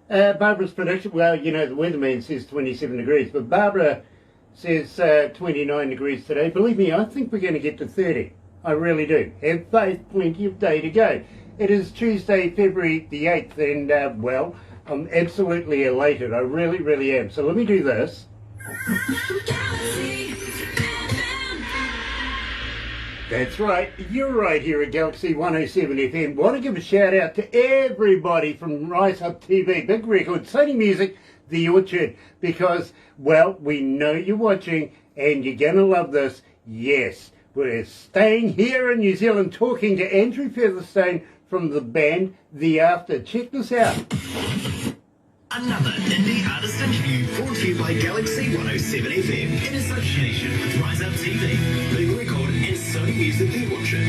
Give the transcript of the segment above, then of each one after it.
Barbara's prediction, well, you know, the weatherman says 27 degrees, but Barbara says 29 degrees today. Believe me, I think we're going to get to 30. I really do. Have faith, plenty of day to go. It is Tuesday, February the 8th, and, well, I'm absolutely elated. I really, really am. So let me do this. That's right, you're right here at Galaxy 107 FM. Want to give a shout out to everybody from Rise Up TV, Big Record, Sony Music, The Orchard, because, well, we know you're watching and you're going to love this. Yes, we're staying here in New Zealand talking to Andrew Featherstone from the band The After. Check this out. Another indie artist interview brought to you by Galaxy 107 FM in association with Rise Up TV, Big Record and Sony Music The Orchard.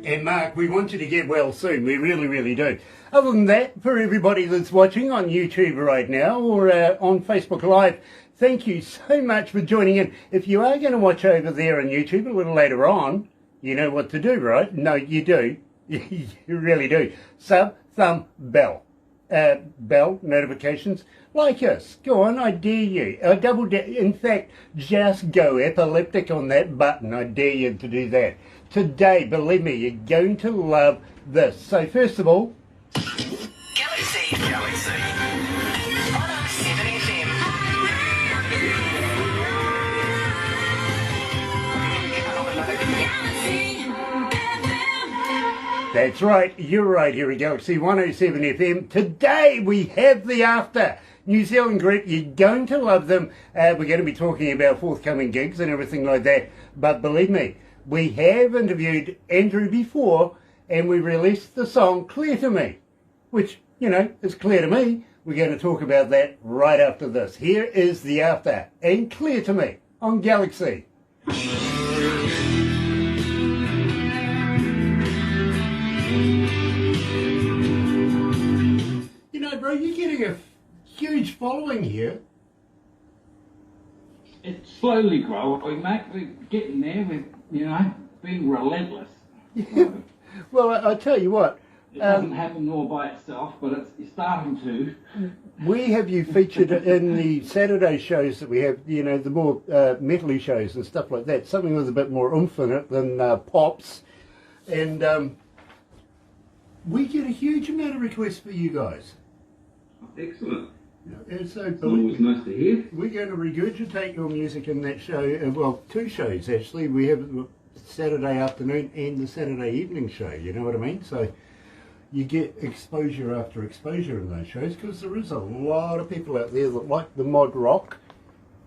And Mark, we want you to get well soon. We really, really do. Other than that, for everybody that's watching on YouTube right now or on Facebook Live, thank you so much for joining in. If you are going to watch over there on YouTube a little later on, you know what to do, right? No, you do. You really do. Sub, thumb, bell. Bell, notifications. Like us. Go on, I dare you. In fact, just go epileptic on that button. I dare you to do that. Today, believe me, you're going to love this. So first of all, Galaxy 107 FM. that's right, you're right here at Galaxy 107 FM. Today we have The After. New Zealand group, you're going to love them. We're going to be talking about forthcoming gigs and everything like that. But believe me, we have interviewed Andrew before and we released the song Clear to Me, which, you know, is clear to me. We're going to talk about that right after this. Here is The After and Clear to Me on Galaxy. You know, bro, you're getting a huge following here. It's slowly growing, mate. We're getting there. We're, you know, being relentless. So, Well, I tell you what. it doesn't happen all by itself, but it's starting to. We have you featured in the Saturday shows that we have, you know, the more metal-y shows and stuff like that. Something with a bit more oomph in it than pops. And we get a huge amount of requests for you guys. Excellent. And so It's always nice to hear. we're going to regurgitate your music in that show. Well, two shows actually. We have the Saturday afternoon and the Saturday evening show. You know what I mean? So you get exposure after exposure in those shows because there is a lot of people out there that like the mod rock.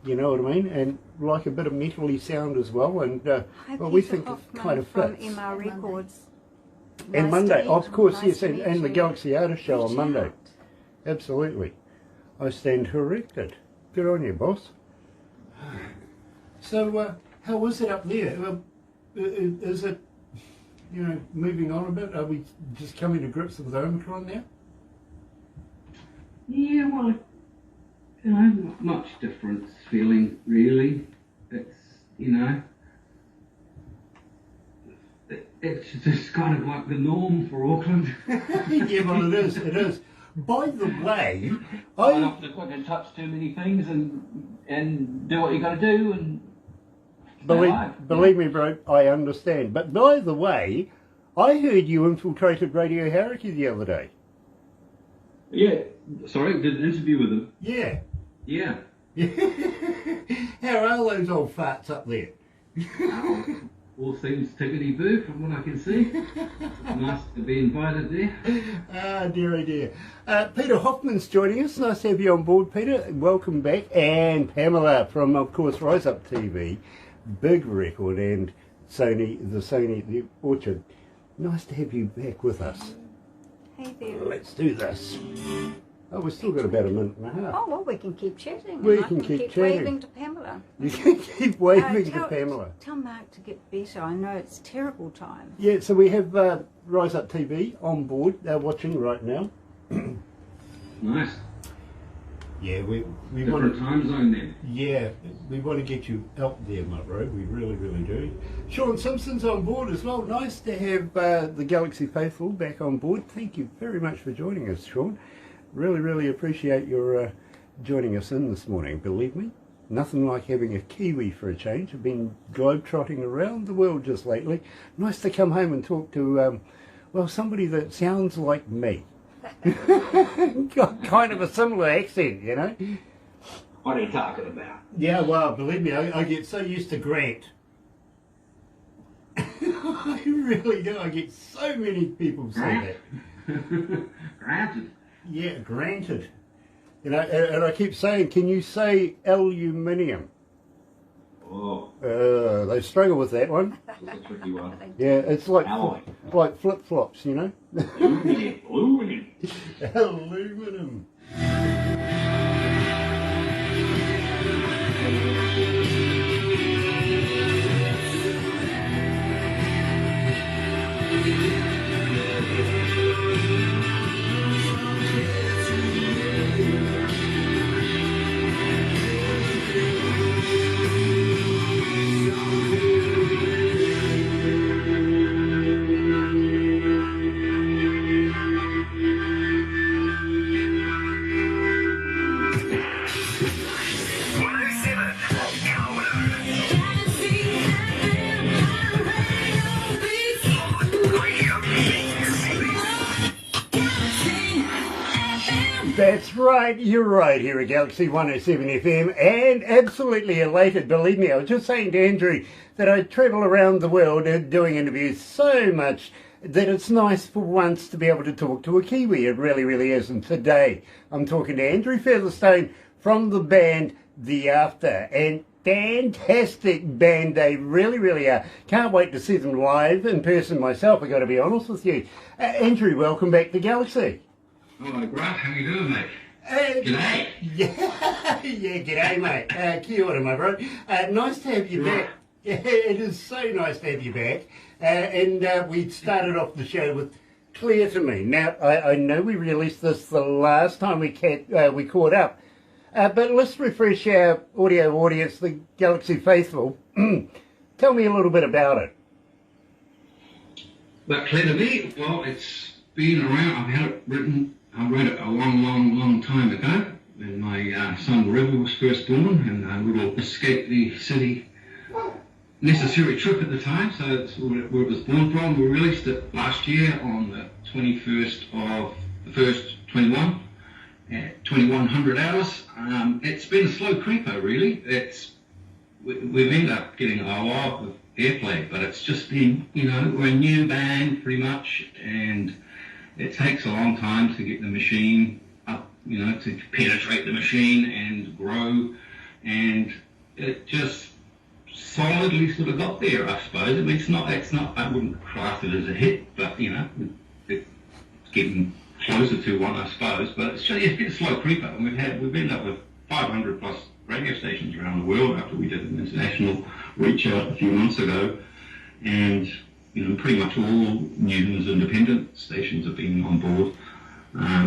You know what I mean? And like a bit of metal-y sound as well. And well, we think it kind of from fits. MR Records. And Nice Monday, to of meet- course, nice yes, to and, meet and the you. Galaxy Artist Show on Reach Monday. out. Absolutely. I stand corrected. Good on you, boss. So, how was it up there? Is it, you know, moving on a bit? Are we just coming to grips with Omicron now? Yeah, well, you know, not much difference feeling really. It's, you know, it's just kind of like the norm for Auckland. Yeah, well, it is. It is. By the way, I don't have to fucking touch too many things and do what you got to do and stay alive. believe me, bro, I understand. But by the way, I heard you infiltrated Radio Hauraki the other day. Yeah, sorry, did an interview with him. Yeah. Yeah. How are those old farts up there? All seems tickety-boo from what I can see. Nice to be invited there. Ah, dear, oh dear. Peter Hoffman's joining us. Nice to have you on board, Peter. Welcome back. And Pamela from, of course, Rise Up TV, Big Record, and Sony, the Orchard. Nice to have you back with us. Hey there. Let's do this. Oh, we've still got about a minute and a half. Oh, well, we can keep chatting. We and I can keep chatting. waving to Pamela. You can keep waving to tell, Pamela. Tell Mark to get better. I know it's terrible time. Yeah, so we have Rise Up TV on board. They're watching right now. Nice. Yeah, we Different want to, time zone then. yeah, we want to get you out there, my bro. We really, really do. Sean Simpson's on board as well. Nice to have the Galaxy faithful back on board. Thank you very much for joining us, Sean. Really, really appreciate your joining us in this morning. Believe me, nothing like having a Kiwi for a change. I've been globe-trotting around the world just lately. Nice to come home and talk to, well, somebody that sounds like me. Got kind of a similar accent, you know. What are you talking about? Yeah, well, believe me, I get so used to Grant. I really do. I get so many people say that. Granted. Yeah, granted. You know, and I keep saying, can you say aluminium? Oh, They struggle with that one. that's a tricky one. Yeah, it's like Alloy. like flip-flops, you know. Aluminum. Aluminum. Aluminum. That's right, you're right here at Galaxy 107 FM, and absolutely elated, believe me. I was just saying to Andrew that I travel around the world doing interviews so much that it's nice for once to be able to talk to a Kiwi. It really, really is. And today I'm talking to Andrew Featherstone from the band The After, and fantastic band they really, really are. Can't wait to see them live in person myself, I've got to be honest with you. Andrew, welcome back to Galaxy. Hello, Grant. How you doing, mate? G'day. Yeah, g'day, mate. Kia ora, my bro. Nice to have you back. Yeah, it is so nice to have you back. And we started off the show with Clear to Me. Now, I know we released this the last time we caught up, but let's refresh our audio audience, the Galaxy faithful. Tell me a little bit about it. But Clear to Me, well, it's been around. I've had it written. I wrote it a long, long, long time ago when my son River was first born, and a little escape the city necessary trip at the time, so that's where it was born from. We released it last year on the 21st of the 1st, 21, at 2100 hours. It's been a slow creeper, really. We've ended up getting a lot of airplay, but it's just been, you know, we're a new band pretty much, and it takes a long time to get the machine up, you know, to penetrate the machine and grow, and it just solidly sort of got there, I suppose. I mean, it's not, I wouldn't class it as a hit, but, you know, it's getting closer to one, I suppose, but it's a slow creeper, and we've ended up with 500 plus radio stations around the world after we did an international reach out a few months ago, and you know, pretty much all New Zealand's independent stations have been on board.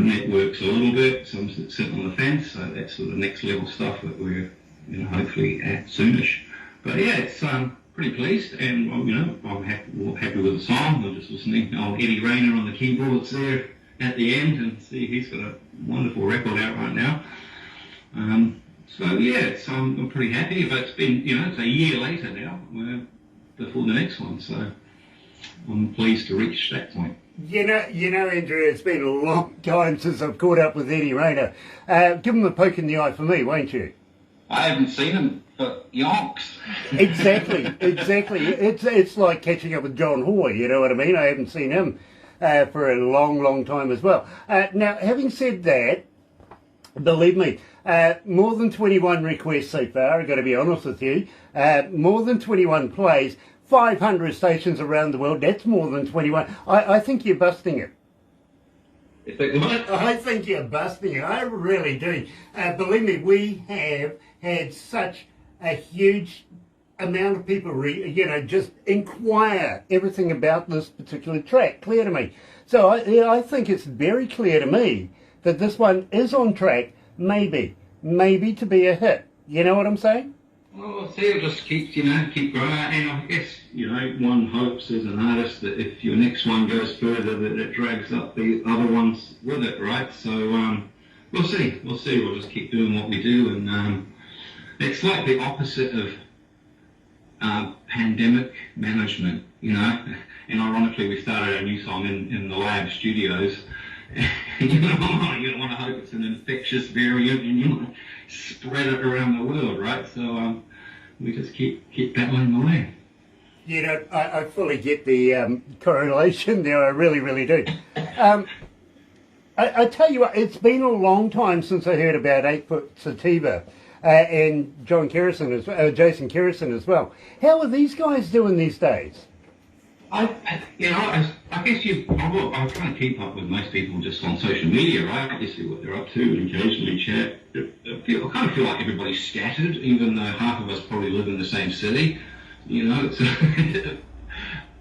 Networks a little bit, some sitting on the fence, so that's sort of next level stuff that we're, you know, hopefully at soonish. But yeah, it's pretty pleased, and you know, I'm happy with the song. We're just listening on Eddie Rayner on the keyboards there at the end, and see he's got a wonderful record out right now. So yeah, I'm pretty happy, but it's been, you know, it's a year later now. We're before the next one, so I'm pleased to reach that point. You know, Andrew, it's been a long time since I've caught up with Eddie Rayner. Give him a poke in the eye for me, won't you? I haven't seen him for yonks. Exactly. It's like catching up with John Hoy, you know what I mean? I haven't seen him for a long, long time as well. Now, having said that, believe me, more than 21 requests so far, I've got to be honest with you. More than 21 plays. 500 stations around the world, that's more than 21. I think you're busting it. You think what? I think you're busting it. I really do. Believe me, we have had such a huge amount of people, just inquire everything about this particular track. Clear to me. So I think it's very clear to me that this one is on track, maybe maybe to be a hit. You know what I'm saying? Well, see, it just keep growing. And I guess, one hopes as an artist that if your next one goes further, that it drags up the other ones with it, right? So we'll see. We'll just keep doing what we do. And it's like the opposite of pandemic management, And ironically, we started our new song in the lab studios. You don't want to hope it's an infectious variant and you want to spread it around the world, right? So we just keep battling away. I fully get the correlation there. I really, really do. I tell you what, it's been a long time since I heard about 8 Foot Sativa and Jason Kerrison as well. How are these guys doing these days? I guess I try to keep up with most people just on social media, right? You see what they're up to and occasionally chat. I kind of feel like everybody's scattered, even though half of us probably live in the same city. It's,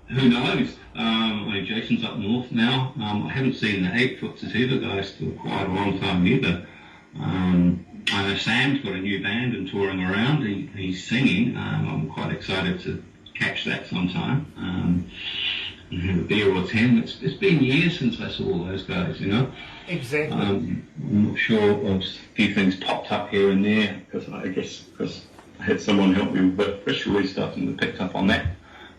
who knows? Jason's up north now. I haven't seen the 8 Foot Sativa guys for quite a long time either. I know Sam's got a new band and touring around. He's singing. I'm quite excited to catch that sometime. And have a beer or 10. It's been years since I saw all those guys, Exactly. I'm not sure. Well, just a few things popped up here and there because I had someone help me with the press release stuff and they picked up on that.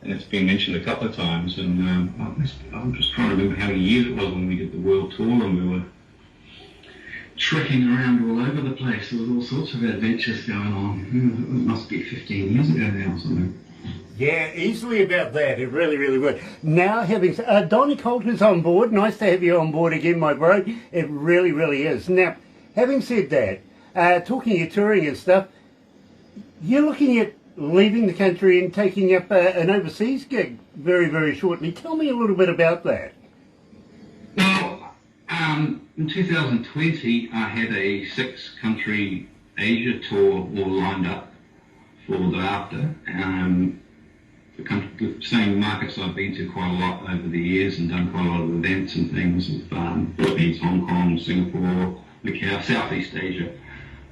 And it's been mentioned a couple of times. And I'm just trying to remember how many years it was when we did the world tour and we were trekking around all over the place. There was all sorts of adventures going on. It must be 15 years ago now or something. Yeah, easily about that. It really, really would. Now, having Donnie Coulter's on board. Nice to have you on board again, my bro. It really, really is. Now, having said that, talking of touring and stuff, you're looking at leaving the country and taking up an overseas gig very, very shortly. Tell me a little bit about that. Well, in 2020, I had a 6-country Asia tour all lined up for the after. The same markets I've been to quite a lot over the years and done quite a lot of events and things of Philippines, Hong Kong, Singapore, Macau, Southeast Asia.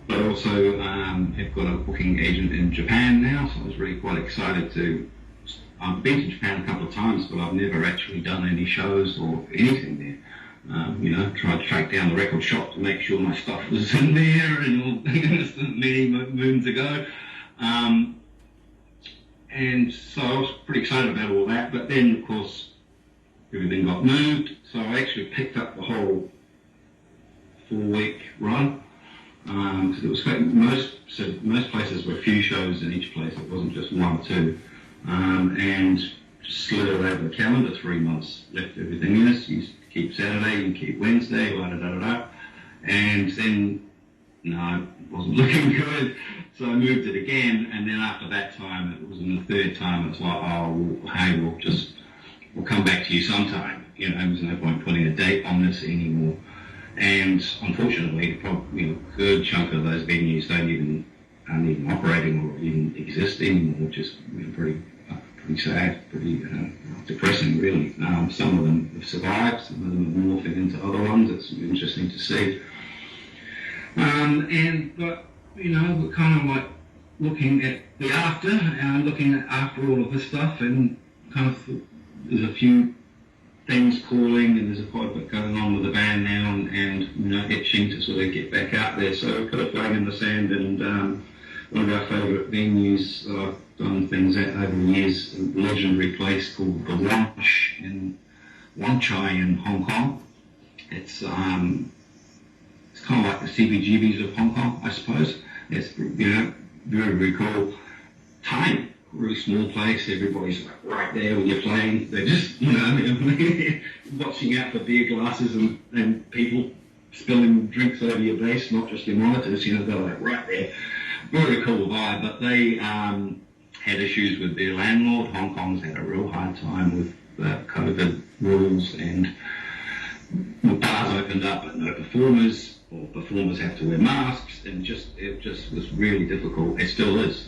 But also have got a booking agent in Japan now, so I was really quite excited to. I've been to Japan a couple of times, but I've never actually done any shows or anything there. Tried to track down the record shop to make sure my stuff was in there and all many moons ago. And so I was pretty excited about all that, but then, of course, everything got moved, so I actually picked up the whole 4-week run, because it was most places were a few shows in each place, it wasn't just 1 or 2, and just slid it over the calendar 3 months, left everything in it, you keep Saturday, you keep Wednesday, and then, no, it wasn't looking good. So I moved it again, and then after that time, it was in the 3rd time, it's like, we'll come back to you sometime. There's no point putting a date on this anymore. And unfortunately, probably a good chunk of those venues aren't even operating or even exist anymore, which is pretty sad, pretty depressing, really. Some of them have survived, some of them are morphing into other ones. It's interesting to see. But we're kind of like looking at the after, and looking at after all of this stuff, and kind of there's a few things calling, and there's quite a bit going on with the band now, and itching to sort of get back out there. So I've put a flag in the sand, and one of our favourite venues that I've done things at over the years, a legendary place called the Launch in Wan Chai in Hong Kong. It's kind of like the CBGBs of Hong Kong, I suppose. It's, very, very cool. Tiny, really small place. Everybody's like right there when you're playing. They're just, watching out for beer glasses and people spilling drinks over your bass, not just your monitors. They're like right there. Very cool vibe. But they had issues with their landlord. Hong Kong's had a real hard time with COVID rules, and the bars opened up but no performers, or performers have to wear masks, and it just was really difficult. It still is,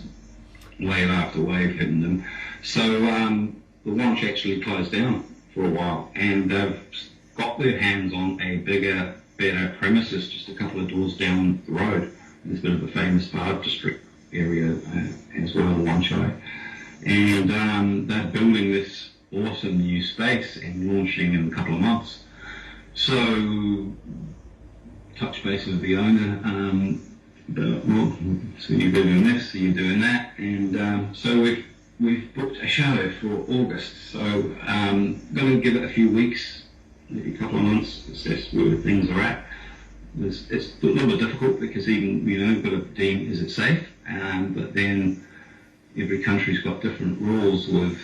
wave after wave hitting them. So the launch actually closed down for a while, and they've got their hands on a bigger, better premises just a couple of doors down the road, There's a bit of a famous Barb district area as well, Wanchai. And they're building this awesome new space and launching in a couple of months. So, touch base with the owner, well, so you're doing this, so you're doing that, and so we've booked a show for August. So going to give it a few weeks, maybe a couple of months, assess where things are at. It's a little bit difficult because even, you've got to deem, is it safe? But then every country's got different rules with,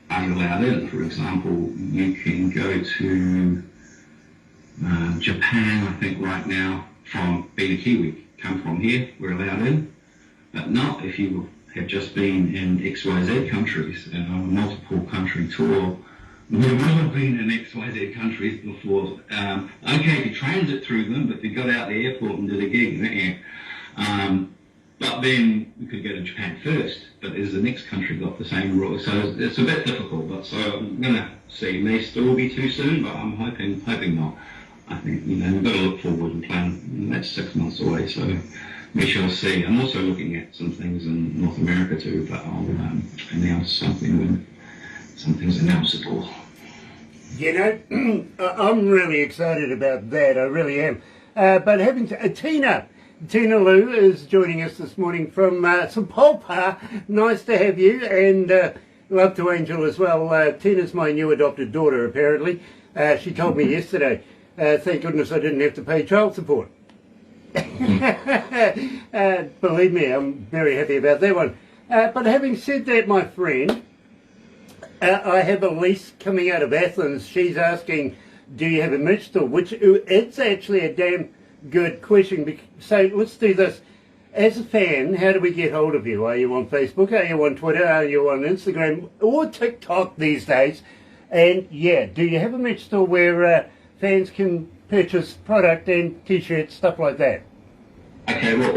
are you allowed in? For example, you can go to Japan, I think right now, from being a Kiwi, come from here, we're allowed in, but not if you have just been in XYZ countries and on a multiple country tour. We will have been in XYZ countries before. Okay, to transit through them, but we got out the airport and did a gig. But then we could go to Japan first, but is the next country got the same rules? So it's a bit difficult, but so I'm going to see. It may still be too soon, but I'm hoping not. I think, we've got to look forward and plan. That's 6 months away, so we shall see. I'm also looking at some things in North America too, but I'll announce something when something's announceable. I'm really excited about that, I really am. But having Tina Lou is joining us this morning from St. Paul. Nice to have you, and love to Angel as well. Tina's my new adopted daughter, apparently. She told me yesterday. Thank goodness I didn't have to pay child support. Believe me, I'm very happy about that one. But having said that, my friend, I have a lease coming out of Athens. She's asking, do you have a merch store? Which it's actually a damn good question. So let's do this. As a fan, how do we get hold of you? Are you on Facebook? Are you on Twitter? Are you on Instagram? Or TikTok these days? And yeah, do you have a merch store where fans can purchase product and t-shirts, stuff like that? Okay, well,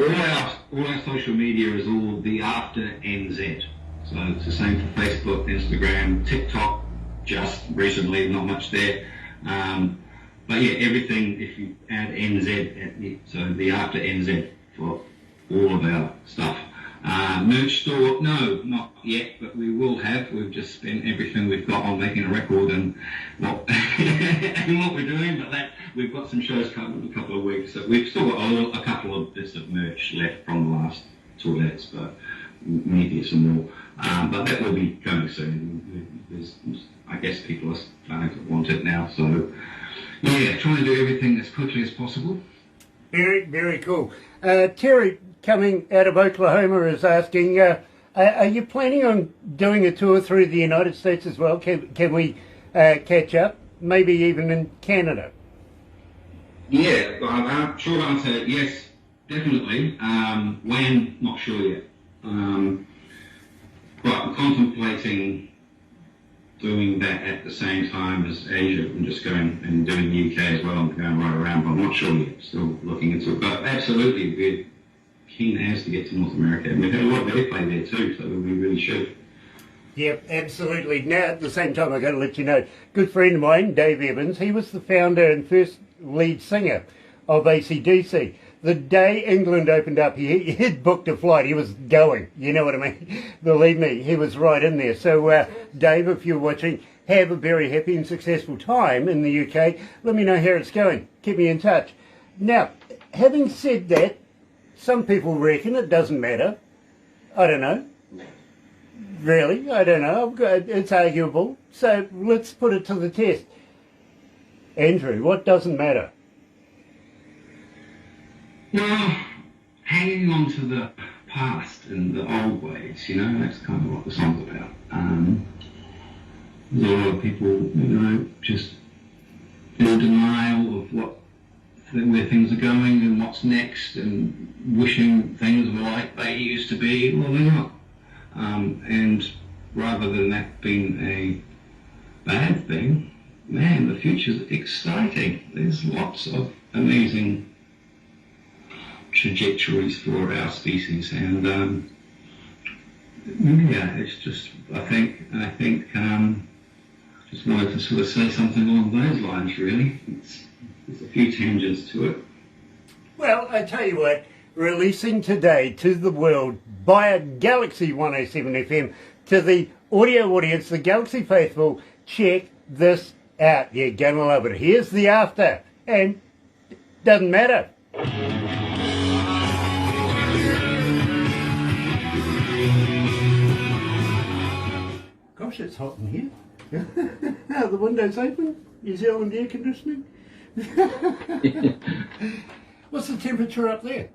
all our social media is all the after NZ. So it's the same for Facebook, Instagram, TikTok, just recently, not much there. But yeah, everything, if you add NZ, so the after NZ for all of our stuff. Merch store, no, not yet, but we will have. We've just spent everything we've got on making a record and what we're doing, but that we've got some shows coming in a couple of weeks. So we've still got a couple of bits of merch left from the last toilettes, but we need to get some more. But that will be going soon. I guess people are starting to want it now, so yeah, trying to do everything as quickly as possible. Very, very cool. Terry, coming out of Oklahoma, is asking, are you planning on doing a tour through the United States as well? Can we catch up? Maybe even in Canada? Yeah, short answer, yes, definitely. When, not sure yet. But I'm contemplating doing that at the same time as Asia and just going and doing the UK as well. I'm going right around, but I'm not sure yet. Still looking into it. But absolutely, we're keen as to get to North America. And we've had a lot of airplay there too, so we really should. Yep, absolutely. Now, at the same time, I've got to let you know, good friend of mine, Dave Evans, he was the founder and first lead singer of AC/DC. The day England opened up, he'd booked a flight. He was going, you know what I mean? Believe me, he was right in there. So, Dave, if you're watching, have a very happy and successful time in the UK. Let me know how it's going. Keep me in touch. Now, having said that, some people reckon it doesn't matter. I don't know. Really? I don't know. It's arguable. So let's put it to the test. Andrew, what doesn't matter? Well, hanging on to the past and the old ways, that's kind of what the song's about. There's a lot of people, just in denial of where things are going and what's next and wishing things were like they used to be. Well, they're not. And rather than that being a bad thing, man, the future's exciting. There's lots of amazing trajectories for our species, and it's just I think just wanted to sort of say something along those lines. Really, there's a few tangents to it. Well, I tell you what, releasing today to the world via Galaxy 107 FM to the audio audience, the Galaxy faithful. Check this out. You're going to love it. Here's the after, and doesn't matter. Gosh, it's hot in here. Are the windows open? New Zealand air conditioning? What's the temperature up there?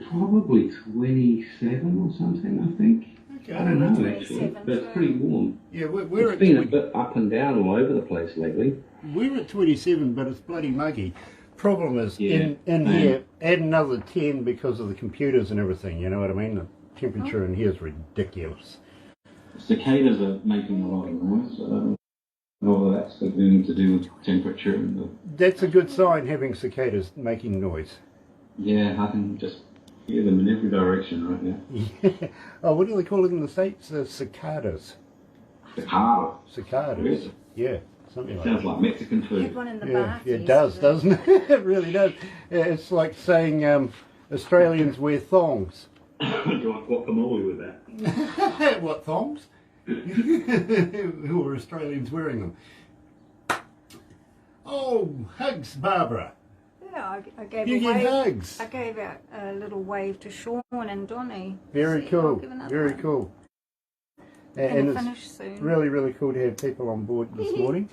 Probably 27 or something, I think. Okay. I don't know actually, but it's pretty warm. Yeah, we're It's at been a bit up and down all over the place lately. we're at 27, but it's bloody muggy. Problem is, Yeah. in here, add another 10 because of the computers and everything, you know what I mean? The temperature in here is ridiculous. Cicadas are making a lot of noise. I don't know whether that's something to do with temperature and the... That's a good sign, having cicadas making noise. Yeah, I can just hear them in every direction right now. Yeah. Oh, what do they call it in the States? Cicadas. Cicada. Cicadas. Really? Yeah, something like Sounds that. like Mexican We had food. one in the Yeah, bath it does, yesterday. doesn't it? It really does. Yeah, it's like saying Australians wear thongs. Do you want guacamole with that? What, thongs? Who are Australians wearing them? Oh, hugs, Barbara. Yeah, I gave You a get wave. hugs. I gave a little wave to Sean and Donnie. Very See, I'll cool. give another Very one. cool. Gonna And it's finish soon. really, really cool to have people on board this morning,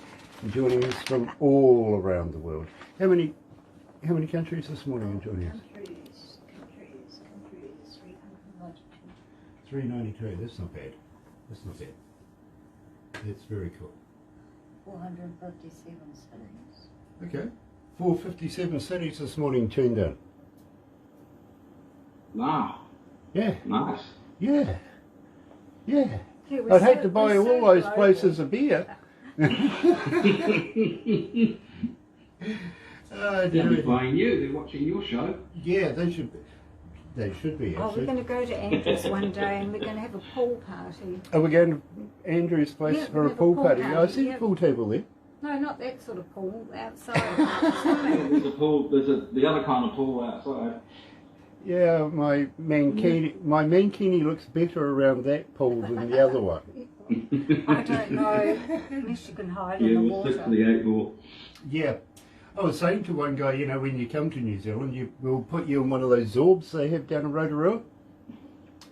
joining us from all around the world. How many countries this morning are joining us? Countries, 392. 392. That's not bad. That's not bad. That's very cool. 457 cities. Okay. 457 cities this morning tuned in. Wow, Yeah. nice. Yeah. Yeah. Yeah, we're I'd hate so- to buy we're all so those global. places a beer. They'll be buying you, they're watching your show. Yeah, they should be. They should be, Oh, we're actually. going to go to Andrew's one day and we're going to have a pool party. Are we going to Andrew's place Yeah, for we a have a pool pool party? party, I see yeah. a pool table there. No, not that sort of pool, outside. Swimming. There's a pool, the other kind of pool outside. Yeah, my mankini looks better around that pool than the other one. I don't know, unless you can hide in Yeah, the we'll stick to water. the 8 ball. Yeah. I was saying to one guy, you know, when you come to New Zealand, we'll put you in one of those Zorbs they have down in Rotorua.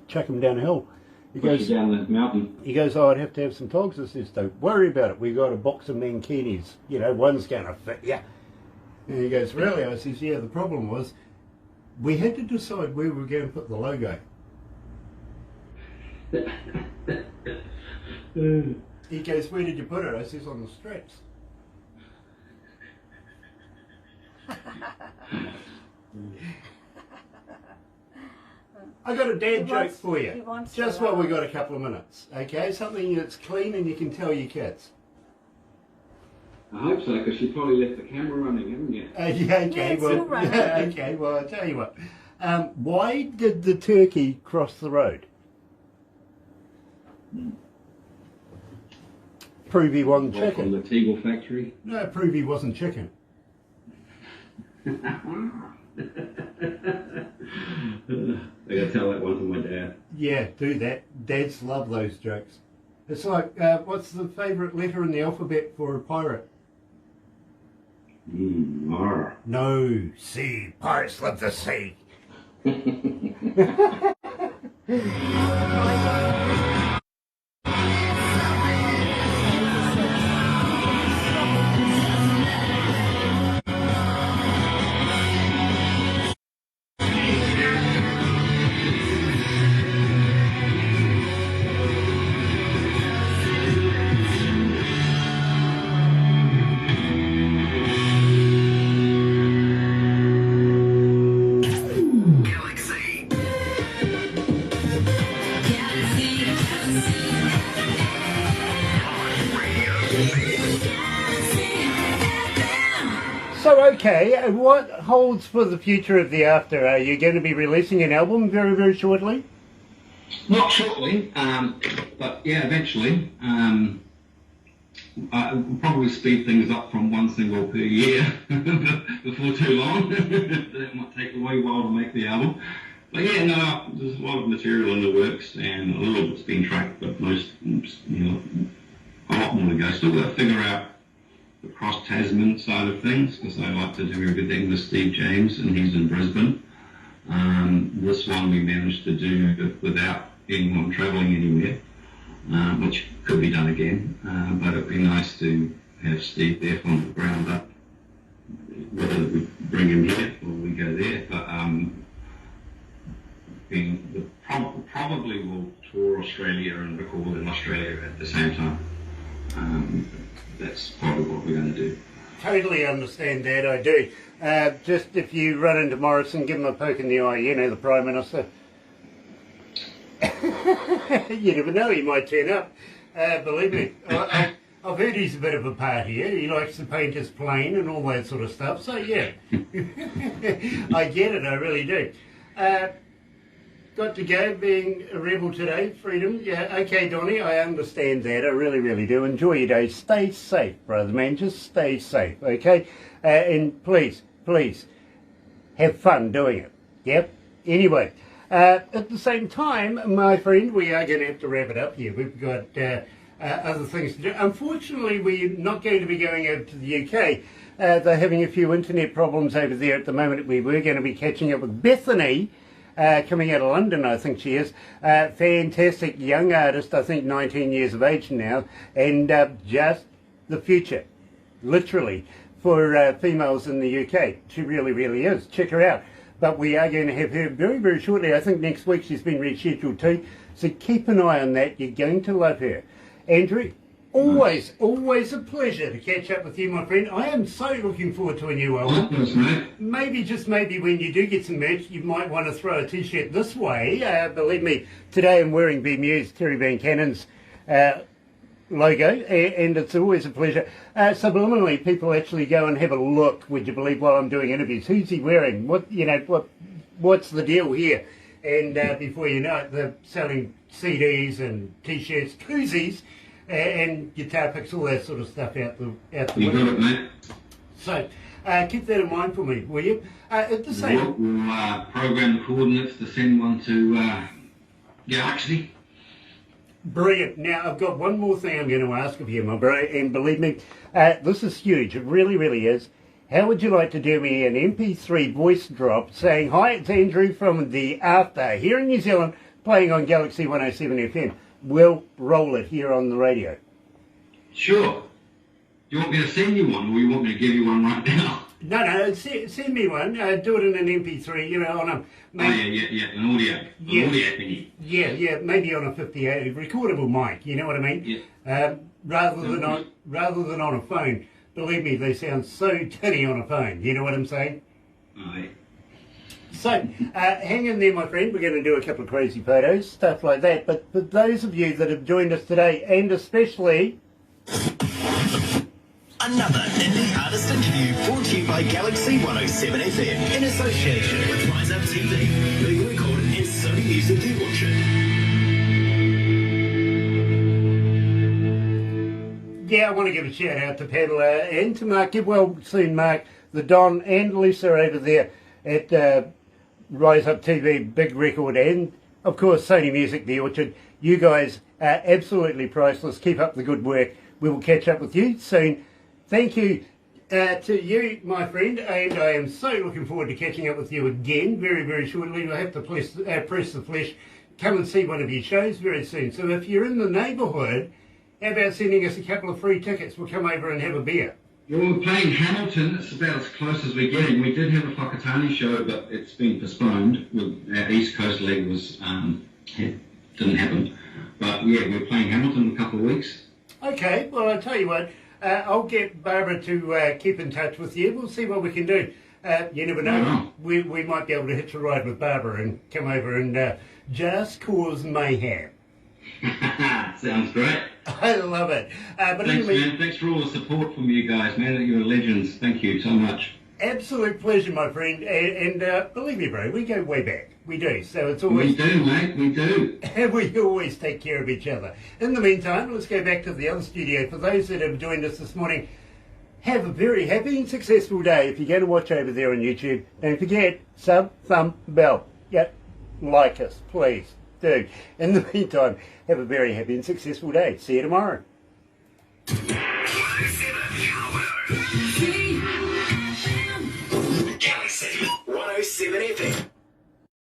Chuck them down a hill. He Push goes, you down the mountain. oh, I'd have to have some togs. I says, don't worry about it. We got a box of mankinis. You know, one's going to fit you. And he goes, really? I says, yeah, the problem was we had to decide where we were going to put the logo. He goes, where did you put it? I says, on the straps. I got a dad He joke wants- for he you. wants to Just while we laugh. got a couple of minutes, okay? Something that's clean and you can tell your kids. I hope so, because you probably left the camera running, haven't you? Yeah, okay, Yeah, it's well, still running. okay, well, I'll tell you what. Why did the turkey cross the road? Prove he wasn't Away from chicken. the Tegel factory. No, prove he wasn't chicken. I gotta tell that one to my dad. Yeah, do that. Dads love those jokes. It's like, what's the favourite letter in the alphabet for a pirate? Arr. No, C. Pirates love the sea. Galaxy. So, okay, what holds for the future of the After? Are you going to be releasing an album very, very shortly? Not shortly, but yeah, eventually. we'll probably speed things up from one single per year before too long. That might take a wee while to make the album. But yeah, no, there's a lot of material in the works, and a little bit's been tracked, but most, a lot more to go. Still got to figure out the cross-Tasman side of things, because I like to do everything with Steve James, and he's in Brisbane. This one we managed to do without anyone travelling anywhere, which could be done again, but it'd be nice to have Steve there from the ground up, whether we bring him here or we go there. But probably will tour Australia and record in Australia at the same time. That's probably what we're going to do. Totally understand that, I do. Just if you run into Morrison, give him a poke in the eye, the Prime Minister. You never know, he might turn up. Believe me, I've heard he's a bit of a partier. He likes to paint his plane and all that sort of stuff, so yeah. I get it, I really do. Got to go being a rebel today, freedom. Yeah, okay, Donnie, I understand that. I really, really do. Enjoy your day. Stay safe, brother man. Just stay safe, okay? And please, have fun doing it. Yep. Anyway, at the same time, my friend, we are going to have to wrap it up here. We've got other things to do. Unfortunately, we're not going to be going over to the UK. They're having a few internet problems over there at the moment. We were going to be catching up with Bethany, coming out of London, I think she is. Fantastic young artist, I think 19 years of age now, and just the future, literally, for females in the UK. She really, really is. Check her out. But we are going to have her very, very shortly. I think next week she's been rescheduled too. So keep an eye on that. You're going to love her. Andrew, always a pleasure to catch up with you, my friend. I am so looking forward to a new album. Maybe, just maybe, when you do get some merch, you might want to throw a t-shirt this way. Believe me, today I'm wearing BMU's Terry Van Cannon's logo, and it's always a pleasure. Subliminally, people actually go and have a look, would you believe, while I'm doing interviews. Who's he wearing? What's the deal here? And before you know it, they're selling CDs and t-shirts, koozies, and guitar picks, all that sort of stuff out the window. You got it, mate. So keep that in mind for me, will you? At the same, we'll program the coordinates to send one to Galaxy. Brilliant. Now, I've got one more thing I'm going to ask of you, my bro, and believe me, this is huge. It really, really is. How would you like to do me an MP3 voice drop saying, "Hi, it's Andrew from the After here in New Zealand, playing on Galaxy 107 FM. We'll roll it here on the radio." Sure. Do you want me to send you one, or you want me to give you one right now? No, send me one. Do it in an MP3, on a... Maybe, an audio. Yeah. An audio thingy. Yeah, maybe on a 58 recordable mic, you know what I mean? Yeah. Rather than on a phone. Believe me, they sound so tinny on a phone, you know what I'm saying? Oh, yeah. So, hang in there, my friend. We're going to do a couple of crazy photos, stuff like that. But for those of you that have joined us today, and especially... Another indie artist interview brought to you by Galaxy 107 FM in association with Rise Up TV, Big Record and Sony Music Launcher. Yeah, I want to give a shout out to Pamela and to Mark. Get well soon, Mark, the Don and Lisa over there at Rise Up TV, Big Record, and of course Sony Music, The Orchard. You guys are absolutely priceless. Keep up the good work. We will catch up with you soon. Thank you to you, my friend, and I am so looking forward to catching up with you again very, very shortly. We'll have to press the flesh. Come and see one of your shows very soon. So if you're in the neighbourhood, how about sending us a couple of free tickets? We'll come over and have a beer. Yeah, we're playing Hamilton. It's about as close as we're getting. We did have a Whakatane show, but it's been postponed. Our East Coast leg was didn't happen. But yeah, we're playing Hamilton in a couple of weeks. Okay, well, I'll tell you what. I'll get Barbara to keep in touch with you. We'll see what we can do. You never know. We might be able to hitch a ride with Barbara and come over and just cause mayhem. Sounds great. I love it. But Thanks, man. Thanks for all the support from you guys, man. You're legends. Thank you so much. absolute pleasure, my friend. And believe me, bro, we go way back. We do. So it's always... We do, mate, we do. And we always take care of each other. In the meantime, let's go back to the other studio. For those that have joined us this morning, have a very happy and successful day. If you're going to watch over there on YouTube, don't forget, sub, thumb, bell. Yep, like us, please do. In the meantime, have a very happy and successful day. See you tomorrow. Galaxy 107 FM.